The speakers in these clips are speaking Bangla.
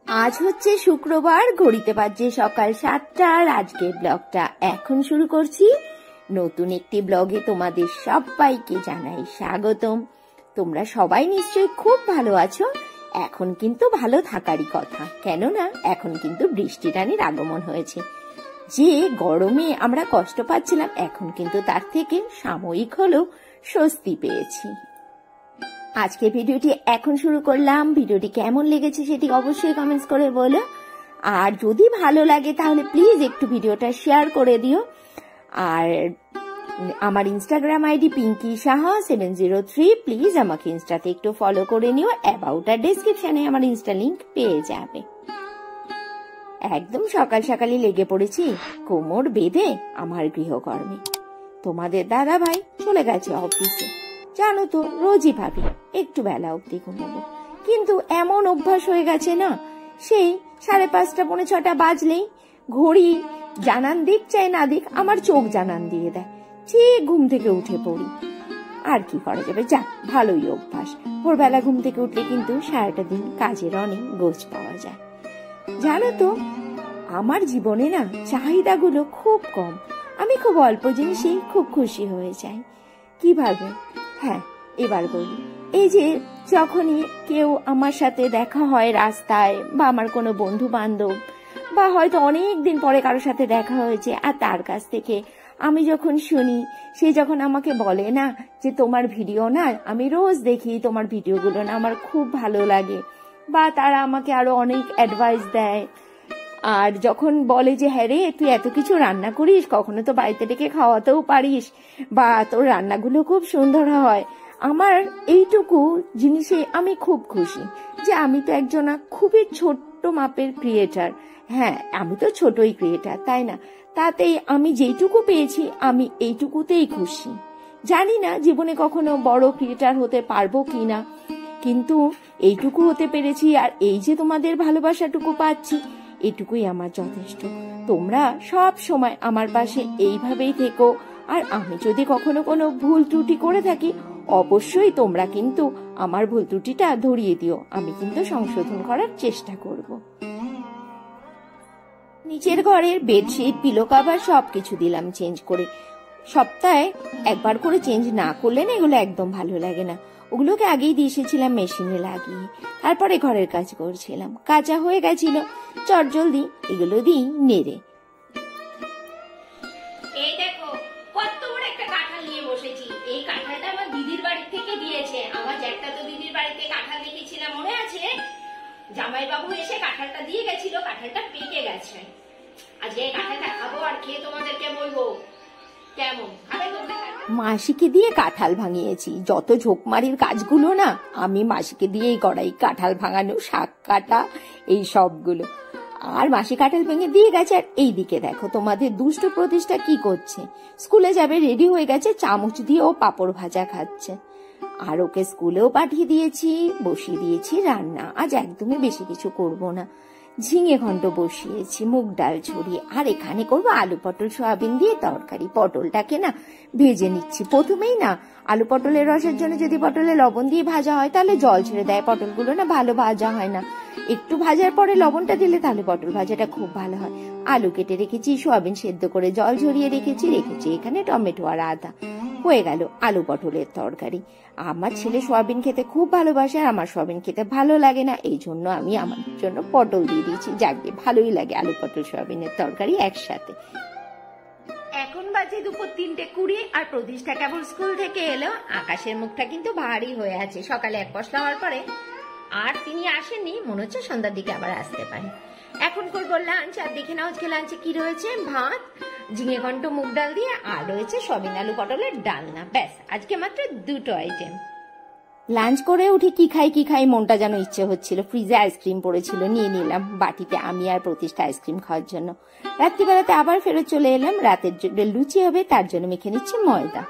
আজ হচ্ছে শুক্রবার, ঘড়িতে বাজছে সকাল 7টা। আজকের ব্লগটা এখন শুরু করছি। নতুন একটি ব্লগে তোমাদের সবাইকে জানাই স্বাগতম। তোমরা সবাই নিশ্চয়ই খুব ভালো আছো। এখন কিন্তু ভালো থাকারই কথা, কেননা এখন কিন্তু বৃষ্টি রানীর আগমন হয়েছে। যে গরমে আমরা কষ্ট পাচ্ছিলাম, এখন কিন্তু তার থেকে সাময়িক হলেও স্বস্তি পেয়েছি। আজকে ভিডিওটি এখন শুরু করলাম। ভিডিওটি কেমন লেগেছে সেটি অবশ্যই কমেন্টস করে বলো। আর যদি ভালো লাগে তাহলে প্লিজ একটু ভিডিওটা শেয়ার করে দিও। আর আমার Instagram ID Pinki Saha 703, please আমাকে ইনস্টাতে একটু ফলো করে নিও। অ্যাবাউট আর ডেসক্রিপশনে আমার ইনস্টা লিংক পেয়ে যাবে। একদম সকাল সকালই লেগে পড়েছি কোমর বেঁধে আমার গৃহকর্মে। তোমাদের দাদা ভাই চলে গেছে অফিসে। জানো তো, রোজই ভাবি একটু বেলা অব্দি ঘুমাবো, কিন্তু এমন অভ্যাস হয়ে গেছে না, সেই 5:30 পৌনে 6টা বাজলেই ঘড়ি জানান দিক চাই না দিক, আমার চোখ জানান দিয়ে দেয়, ঠিক ঘুম থেকে উঠে পড়ি। আর কি করা যাবে, যা ভালোই অভ্যাস। ভোরবেলা ঘুম থেকে উঠলে কিন্তু সারাটা দিন কাজের অনেক গোছ পাওয়া যায়। জানো তো, আমার জীবনে না চাহিদাগুলো খুব কম। আমি খুব অল্প জিনিসেই খুব খুশি হয়ে যাই। কিভাবে? হ্যাঁ, এবার বলি। এই যে যখনই কেউ আমার সাথে দেখা হয় রাস্তায়, বা আমার কোনো বন্ধু বান্ধব, বা হয়তো অনেক দিন পরে কারোর সাথে দেখা হয়েছে, আর তার কাছ থেকে আমি যখন শুনি, সে যখন আমাকে বলে না যে তোমার ভিডিও না আমি রোজ দেখি, তোমার ভিডিওগুলো না আমার খুব ভালো লাগে, বা তারা আমাকে আরো অনেক অ্যাডভাইস দেয়, আর যখন বলে যে হ্যাঁ রে তুই এত কিছু রান্না করিস, কখনো তো বাড়িতে ডেকে খাওয়াতেও পারিস, বা তোর রান্নাগুলো খুব সুন্দর হয়, আমার এইটুকু জিনিসে আমি খুব খুশি যে আমি তো একজনা খুবই ছোট্ট মাপের ক্রিয়েটার। হ্যাঁ, আমি তো ছোটই ক্রিয়েটার, তাই না? তাতেই আমি যেইটুকু পেয়েছি আমি এইটুকুতেই খুশি। জানি না জীবনে কখনো বড় ক্রিয়েটার হতে পারবো কিনা, কিন্তু এইটুকু হতে পেরেছি, আর এই যে তোমাদের ভালোবাসাটুকু পাচ্ছি, এটুকুই আমার যথেষ্ট। তোমরা সব সময় আমার পাশে এইভাবেই থেকো। আর আমি যদি কখনো কোনো ভুল ত্রুটি করে থাকি, অবশ্যই তোমরা কিন্তু আমার ভুল ত্রুটিটা ধরিয়ে দিও। আমি কিন্তু সংশোধন করার চেষ্টা করব। নিচের ঘরের বেডশিট, পিলো কভার সবকিছু দিলাম চেঞ্জ করে। সপ্তাহে একবার করে চেঞ্জ না করলে না এগুলো একদম ভালো লাগে না। ওগুলোকে আগেই দিয়ে এসেছিলাম মেশিনে লাগিয়ে, তারপরে ঘরের কাজ করছিলাম। কাঁচা হয়ে গেছিল, চটজলদি এগুলো দিই নেড়ে। এই দেখো কত বড় একটা কাঁঠাল নিয়ে বসেছি। এই কাঁঠালটা আমার দিদির বাড়ি থেকে দিয়েছে। আমার জ্যাঠা তো দিদির বাড়িতে কাঁঠাল দেখেছিলাম, মনে আছে? জামাইবাবু এসে কাঁঠালটা দিয়ে গেছিল, কাঁঠালটা পেকে গেছে। আজকে এই কাঁঠালটা খাবো আর খেয়ে তোমাদেরকে বলবো কেমন। খাবে তোমরা? মাসিকে দিয়ে কাঁঠাল ভাঙিয়েছি। যত ঝোঁকমারির কাজগুলো না আমি মাসিকে দিয়েই করাই, কাঁঠাল ভাঙানো, শাক কাটা, এই সবগুলো। আর মাসি কাঁঠাল ভেঙে দিয়ে গেছে। আর এইদিকে দেখো তোমাদের দুষ্ট প্রতিষ্ঠা কি করছে। স্কুলে যাবে, রেডি হয়ে গেছে, চামচ দিয়ে ও পাঁপড় ভাজা খাচ্ছে। আর ওকে স্কুলেও পাঠিয়ে দিয়েছি, বসিয়ে দিয়েছি রান্না। আজ একদমই বেশি কিছু করব না। ঝিঙে ঘন্ট বসিয়েছি, মুগ ডাল ছড়িয়ে, আর এখানে করবো আলু পটল সয়াবিন দিয়ে তরকারি। পটলটাকে না ভেজে নিচ্ছি প্রথমেই। না আলু পটলের রসের জন্য যদি পটলে লবণ দিয়ে ভাজা হয় তাহলে জল ছেড়ে দেয়, পটলগুলো না ভালো ভাজা হয় না। একটু ভাজার পরে লবণটা দিলে তাহলে পটল ভাজাটা খুব ভালো হয়। আলু কেটে রেখেছি, সয়াবিন সেদ্ধ করে জল ঝরিয়ে রেখেছি এখানে টমেটো আর আদা। হয়ে গেল আলু পটলের তরকারি। আমার ছেলে সয়াবিন খেতে খুব ভালোবাসে, আর আমার সয়াবিন খেতে ভালো লাগে না, এই জন্য আমি আমার জন্য পটল দিয়ে দিয়েছি। যাকে ভালোই লাগে আলু পটল সয়াবিনের তরকারি একসাথে। এখন বাজে দুপুর 3:20, আর প্রতিষ্ঠা কেবল স্কুল থেকে এলো। আকাশের মুখটা কিন্তু ভারী হয়ে আছে, সকালে এক পশলা হওয়ার পরে আর তিনি আসেননি। মনে হচ্ছে সন্ধ্যার দিকে আবার আসতে পারে। এখন করবো লাঞ্চ, আর দেখে নাও আজকে লাঞ্চে কি রয়েছে। ভাত, ঝিঙে ঘন্ট মুগ ডাল দিয়ে, আর রয়েছে সয়াবিন আলু পটলের ডালনা। ব্যাস, আজকে মাত্র 2টো আইটেম। লাঞ্চ করে উঠে কি খাই মনটা যেন ইচ্ছে হচ্ছিল। ফ্রিজে আইসক্রিম পড়েছিল, নিয়ে নিলাম বাটিতে আমি আর প্রতিষ্ঠা আইসক্রিম খাওয়ার জন্য। রাত্রিবেলাতে আবার ফেরত চলে এলাম। রাতের জন্য লুচি হবে, তার জন্য মেখে নিচ্ছি ময়দা।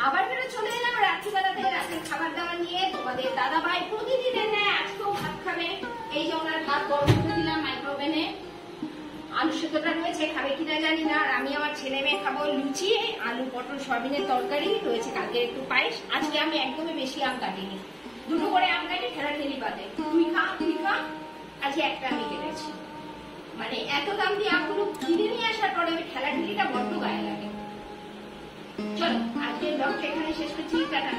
আবার ফেরত চলে এলাম রাত্রিবেলাতে রাতের খাবার দাবার নিয়ে। তোমাদের দাদা ভাই প্রতিদিনের ন্যায় আজকেও ভাত খাবে। এই যে ওনার ভাত গরম করে দিলাম মাইক্রোওভেনে। আলু সেদ্ধটা রয়েছে, খাবে কিনা জানি না। আর আমি আমার ছেলে মেয়ে খাবো লুচি, আলু পটল সয়াবিনের তরকারি রয়েছে, কালকে একটু পায়েস। আজকে আমি একদমই বেশি আম কাটিনি, 2টো করে আম কাটি ঠেলাঠেলি বাদে। তুই খা মাঝে একটা আমি কেটেছি। মানে এত দাম দিয়ে আমগুলো কিনে নিয়ে আসার পরে ওই ঠেলাঠেলিটা বড্ড গায়ে লাগে। চলো আজকের ব্লগটা এখানে শেষ করছি, টাটা।